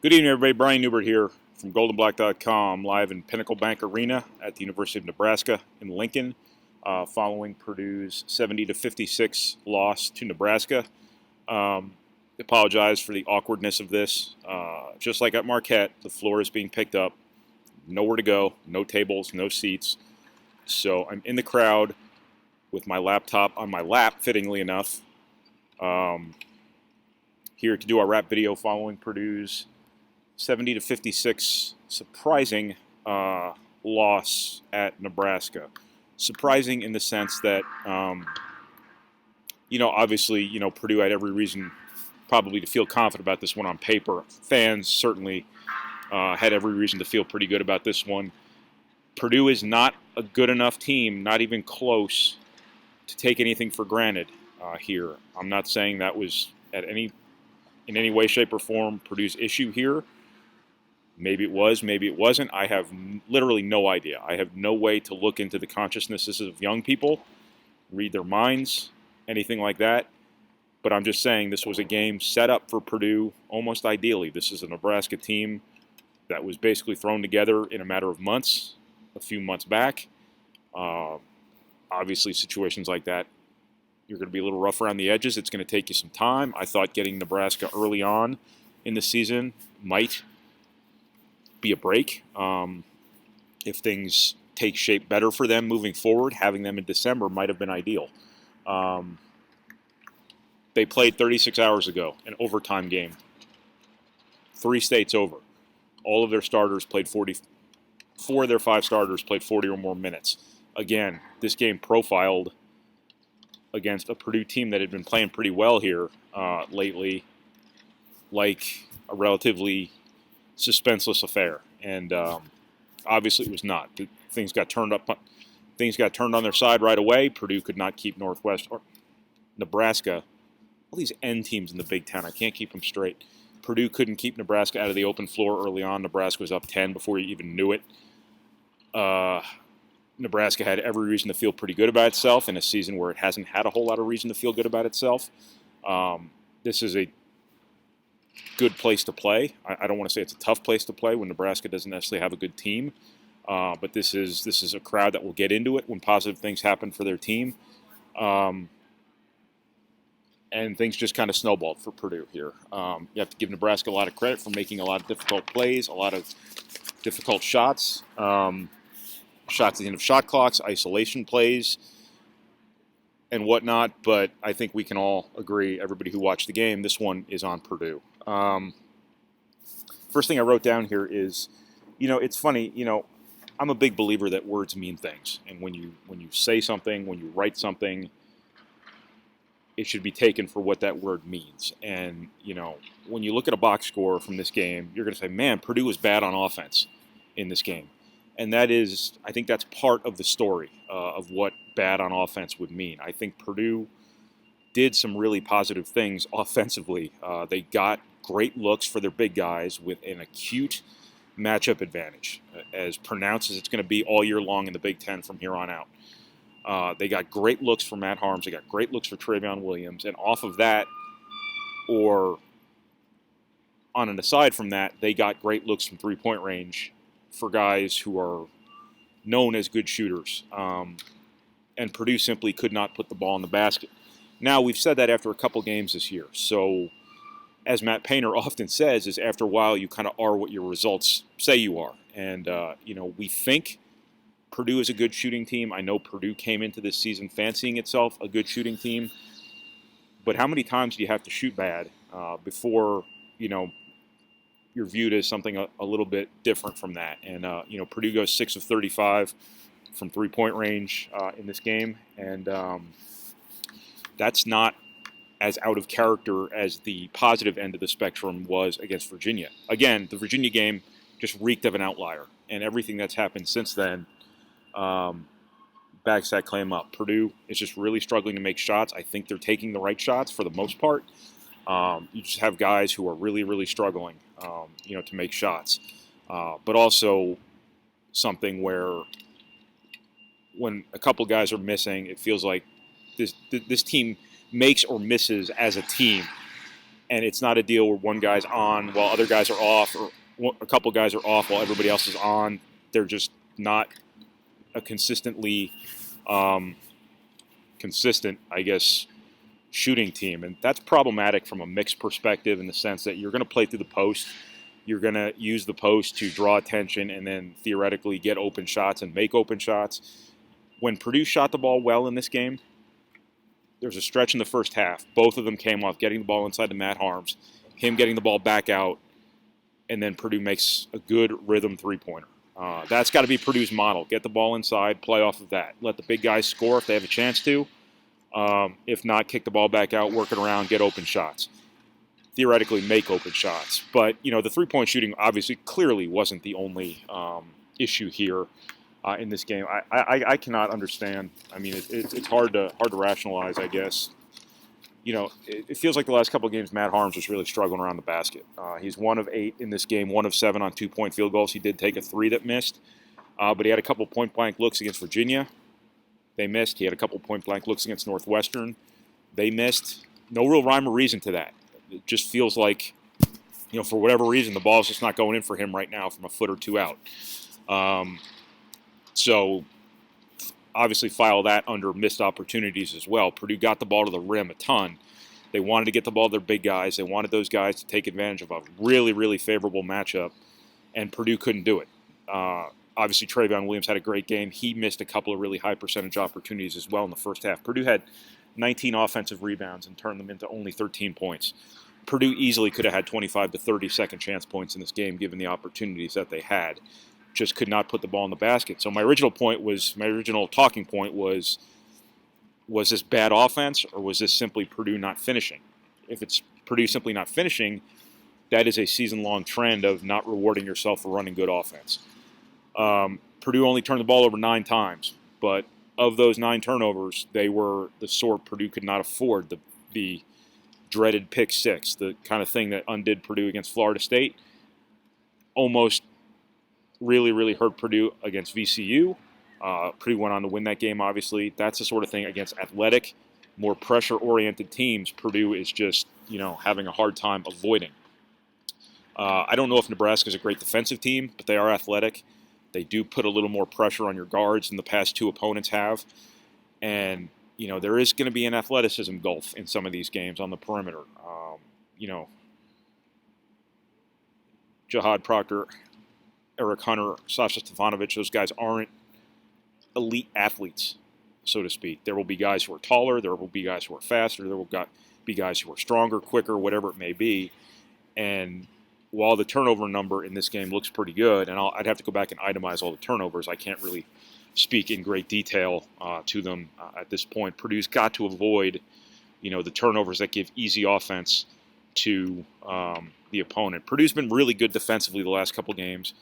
Good evening, everybody. Brian Neubert here from goldenblack.com, live in Pinnacle Bank Arena at the University of Nebraska in Lincoln, following Purdue's 70-56 loss to Nebraska. Apologize for the awkwardness of this. Just like at Marquette, the floor is being picked up. Nowhere to go, no tables, no seats. So I'm in the crowd with my laptop on my lap, fittingly enough, here to do our wrap video following Purdue's 70-56 surprising loss at Nebraska. Surprising in the sense that, obviously, Purdue had every reason probably to feel confident about this one on paper. Fans certainly had every reason to feel pretty good about this one. Purdue is not a good enough team, not even close, to take anything for granted here. I'm not saying that was in any way, shape, or form Purdue's issue here. Maybe it was, maybe it wasn't. I have literally no idea. I have no way to look into the consciousnesses of young people, read their minds, anything like that. But I'm just saying this was a game set up for Purdue almost ideally. This is a Nebraska team that was basically thrown together in a matter of months, a few months back. Obviously, situations like that, you're going to be a little rough around the edges. It's going to take you some time. I thought getting Nebraska early on in the season might be a break. If things take shape better for them moving forward, having them in December might have been ideal. They played 36 hours ago, an overtime game. 3 states over. All of their starters played 40. 4 of their 5 starters played 40 or more minutes. Again, this game profiled against a Purdue team that had been playing pretty well here lately, like a relatively suspenseless affair, and obviously it was not. Things got turned on their side right away. Purdue could not keep Nebraska. All these N teams in the Big Ten, I can't keep them straight. Purdue couldn't keep Nebraska out of the open floor early on. Nebraska was up 10 before you even knew it. Nebraska had every reason to feel pretty good about itself in a season where it hasn't had a whole lot of reason to feel good about itself. This is a good place to play. I don't want to say it's a tough place to play when Nebraska doesn't necessarily have a good team, but this is a crowd that will get into it when positive things happen for their team, and things just kind of snowballed for Purdue here. You have to give Nebraska a lot of credit for making a lot of difficult plays, a lot of difficult shots, shots at the end of shot clocks, isolation plays, and whatnot, but I think we can all agree, everybody who watched the game, this one is on Purdue. First thing I wrote down here is, it's funny, I'm a big believer that words mean things, and when you say something, when you write something, it should be taken for what that word means. And, when you look at a box score from this game, you're going to say, man, Purdue was bad on offense in this game. And I think that's part of the story of what bad on offense would mean. I think Purdue did some really positive things offensively. They got great looks for their big guys with an acute matchup advantage, as pronounced as it's going to be all year long in the Big Ten from here on out. They got great looks for Matt Harms. They got great looks for Travion Williams. And off of that, or on an aside from that, they got great looks from three-point range for guys who are known as good shooters. And Purdue simply could not put the ball in the basket. Now, we've said that after a couple games this year. So, as Matt Painter often says, is after a while you kind of are what your results say you are. And, we think Purdue is a good shooting team. I know Purdue came into this season fancying itself a good shooting team. But how many times do you have to shoot bad before, you're viewed as something a little bit different from that? And, Purdue goes 6 of 35 from three-point range in this game. And that's not as out of character as the positive end of the spectrum was against Virginia. Again, the Virginia game just reeked of an outlier. And everything that's happened since then backs that claim up. Purdue is just really struggling to make shots. I think they're taking the right shots for the most part. You just have guys who are really, really struggling, to make shots. But also something where when a couple guys are missing, it feels like this team makes or misses as a team and it's not a deal where one guy's on while other guys are off, or a couple guys are off while everybody else is on. They're just not a consistently consistent, I guess, shooting team, and that's problematic from a mixed perspective in the sense that you're going to play through the post. You're going to use the post to draw attention and then theoretically get open shots and make open shots. When Purdue shot the ball well in this game, there's a stretch in the first half. Both of them came off getting the ball inside to Matt Harms, him getting the ball back out, and then Purdue makes a good rhythm three-pointer. That's got to be Purdue's model. Get the ball inside, play off of that. Let the big guys score if they have a chance to. If not, kick the ball back out, work it around, get open shots. Theoretically make open shots. But, the three-point shooting obviously clearly wasn't the only issue here in this game. I cannot understand. I mean, it's hard to rationalize, I guess. It feels like the last couple of games Matt Harms was really struggling around the basket. He's 1 of 8 in this game, 1 of 7 on 2-point field goals. He did take a 3 that missed, but he had a couple point-blank looks against Virginia. They missed. He had a couple point-blank looks against Northwestern. They missed. No real rhyme or reason to that. It just feels like, for whatever reason, the ball's just not going in for him right now from a foot or two out. So obviously file that under missed opportunities as well. Purdue got the ball to the rim a ton. They wanted to get the ball to their big guys. They wanted those guys to take advantage of a really, really favorable matchup, and Purdue couldn't do it. Obviously, Travion Williams had a great game. He missed a couple of really high percentage opportunities as well in the first half. Purdue had 19 offensive rebounds and turned them into only 13 points. Purdue easily could have had 25 to 30 second chance points in this game given the opportunities that they had. Just could not put the ball in the basket. So my original talking point was this bad offense or was this simply Purdue not finishing? If it's Purdue simply not finishing, that is a season-long trend of not rewarding yourself for running good offense. Purdue only turned the ball over 9 times, but of those 9 turnovers, they were the sort Purdue could not afford, the dreaded pick 6, the kind of thing that undid Purdue against Florida State. Almost really, really hurt Purdue against VCU. Purdue went on to win that game, obviously. That's the sort of thing against athletic, more pressure-oriented teams Purdue is just, having a hard time avoiding. I don't know if Nebraska is a great defensive team, but they are athletic. They do put a little more pressure on your guards than the past 2 opponents have. And, there is going to be an athleticism gulf in some of these games on the perimeter. Jihad Proctor, Eric Hunter, Sasha Stefanovic, those guys aren't elite athletes, so to speak. There will be guys who are taller. There will be guys who are faster. There will be guys who are stronger, quicker, whatever it may be. And while the turnover number in this game looks pretty good, and I'd have to go back and itemize all the turnovers, I can't really speak in great detail to them at this point. Purdue's got to avoid, the turnovers that give easy offense to the opponent. Purdue's been really good defensively the last couple games,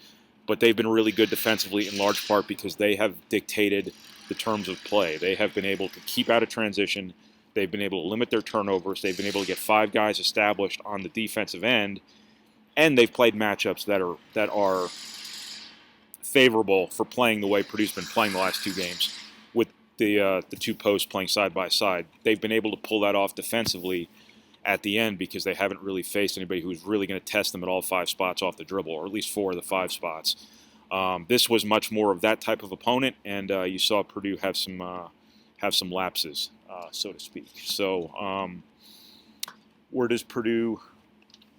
but they've been really good defensively in large part because they have dictated the terms of play. They have been able to keep out of transition. They've been able to limit their turnovers. They've been able to get 5 guys established on the defensive end. And they've played matchups that are favorable for playing the way Purdue's been playing the last 2 games, with the 2 posts playing side by side. They've been able to pull that off defensively at the end because they haven't really faced anybody who's really going to test them at all 5 spots off the dribble, or at least 4 of the 5 spots. This was much more of that type of opponent, and you saw Purdue have some lapses, so to speak. So where does Purdue?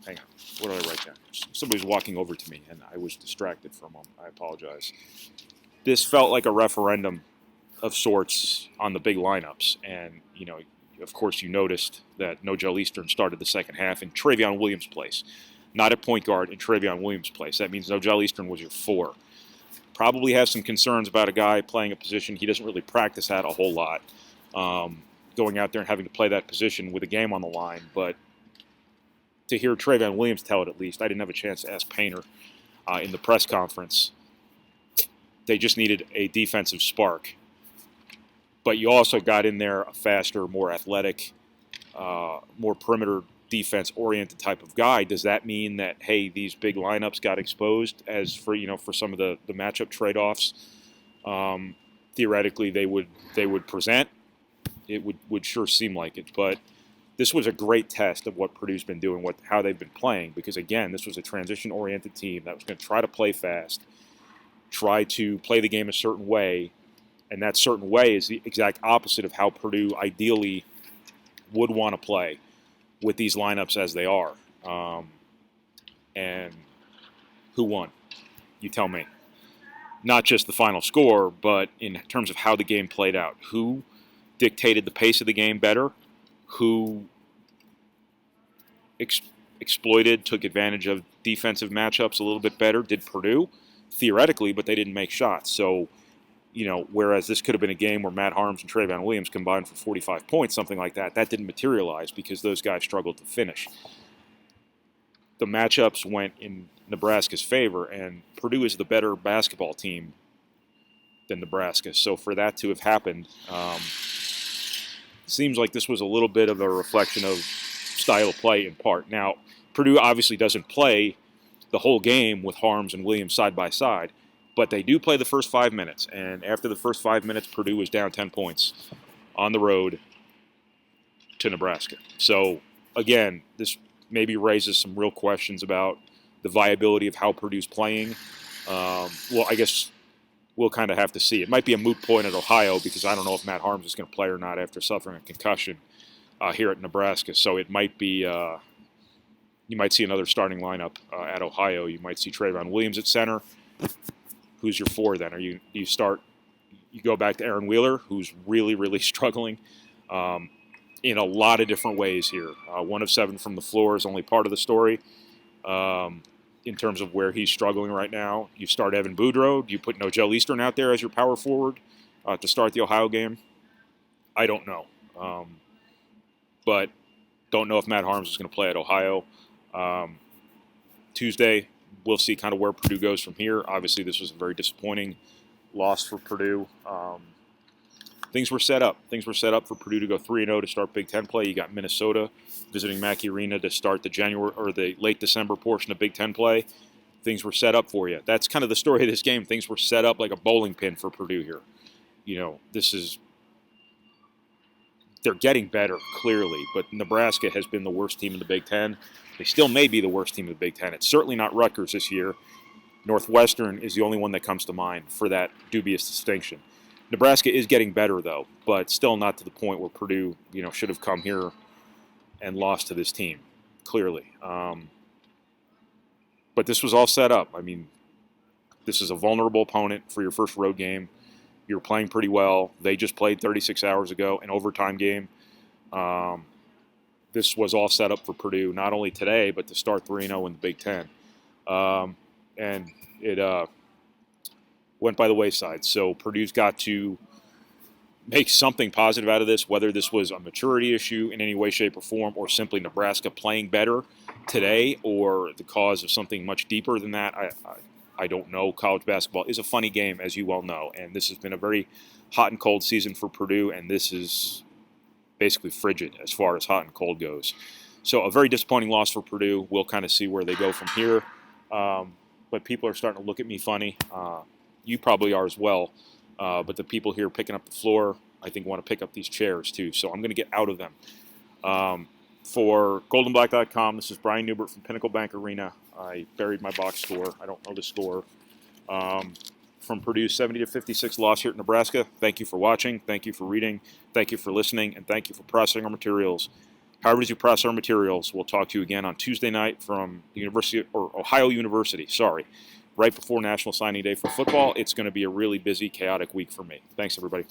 Hang on. What did I write down? Somebody's walking over to me, and I was distracted for a moment. I apologize. This felt like a referendum of sorts on the big lineups. And, of course, you noticed that Nojel Eastern started the second half in Travion Williams' place. Not at point guard, in Travion Williams' place. That means Nojel Eastern was your 4. Probably has some concerns about a guy playing a position he doesn't really practice at a whole lot. Going out there and having to play that position with a game on the line. But to hear Travion Williams tell it, at least. I didn't have a chance to ask Painter in the press conference. They just needed a defensive spark. But you also got in there a faster, more athletic, more perimeter defense-oriented type of guy. Does that mean that, hey, these big lineups got exposed as for some of the matchup trade-offs? Theoretically, they would present. It would sure seem like it, but this was a great test of what Purdue's been doing, how they've been playing, because, again, this was a transition-oriented team that was going to try to play fast, try to play the game a certain way, and that certain way is the exact opposite of how Purdue ideally would want to play with these lineups as they are. And who won? You tell me. Not just the final score, but in terms of how the game played out. Who dictated the pace of the game better? Who exploited, took advantage of defensive matchups a little bit better? Did Purdue? Theoretically, but they didn't make shots. So, whereas this could have been a game where Matt Harms and Trayvon Williams combined for 45 points, something like that, that didn't materialize because those guys struggled to finish. The matchups went in Nebraska's favor, and Purdue is the better basketball team than Nebraska. So for that to have happened, seems like this was a little bit of a reflection of style of play in part. Now, Purdue obviously doesn't play the whole game with Harms and Williams side by side, but they do play the first 5 minutes. And after the first 5 minutes, Purdue was down 10 points on the road to Nebraska. So, again, this maybe raises some real questions about the viability of how Purdue's playing. Well, I guess we'll kind of have to see. It might be a moot point at Ohio because I don't know if Matt Harms is going to play or not after suffering a concussion here at Nebraska. So it might be you might see another starting lineup at Ohio. You might see Trayvon Williams at center. Who's your 4 then? You go back to Aaron Wheeler, who's really, really struggling in a lot of different ways here. 1 of 7 from the floor is only part of the story. In terms of where he's struggling right now, you start Evan Boudreau. Do you put Nogel Eastern out there as your power forward to start the Ohio game? I don't know. But don't know if Matt Harms is going to play at Ohio. Tuesday, we'll see kind of where Purdue goes from here. Obviously, this was a very disappointing loss for Purdue. Things were set up. Things were set up for Purdue to go 3-0 to start Big Ten play. You got Minnesota visiting Mackey Arena to start the late December portion of Big Ten play. Things were set up for you. That's kind of the story of this game. Things were set up like a bowling pin for Purdue here. They're getting better, clearly, but Nebraska has been the worst team in the Big Ten. They still may be the worst team in the Big Ten. It's certainly not Rutgers this year. Northwestern is the only one that comes to mind for that dubious distinction. Nebraska is getting better, though, but still not to the point where Purdue, should have come here and lost to this team, clearly. But this was all set up. I mean, this is a vulnerable opponent for your first road game. You're playing pretty well. They just played 36 hours ago, an overtime game. This was all set up for Purdue, not only today, but to start 3-0 in the Big Ten. And it went by the wayside. So Purdue's got to make something positive out of this, whether this was a maturity issue in any way, shape, or form, or simply Nebraska playing better today, or the cause of something much deeper than that. I don't know. College basketball is a funny game, as you well know, and this has been a very hot and cold season for Purdue, and this is basically frigid as far as hot and cold goes. So a very disappointing loss for Purdue. We'll kind of see where they go from here. But people are starting to look at me funny. You probably are as well. But the people here picking up the floor, I think, want to pick up these chairs too. So I'm going to get out of them. For goldenblack.com, this is Brian Neubert from Pinnacle Bank Arena. I buried my box score. I don't know the score. From Purdue's 70-56 loss here at Nebraska, thank you for watching. Thank you for reading. Thank you for listening. And thank you for processing our materials. However did you process our materials, we'll talk to you again on Tuesday night from the Ohio University, right before National Signing Day for football. It's going to be a really busy, chaotic week for me. Thanks, everybody.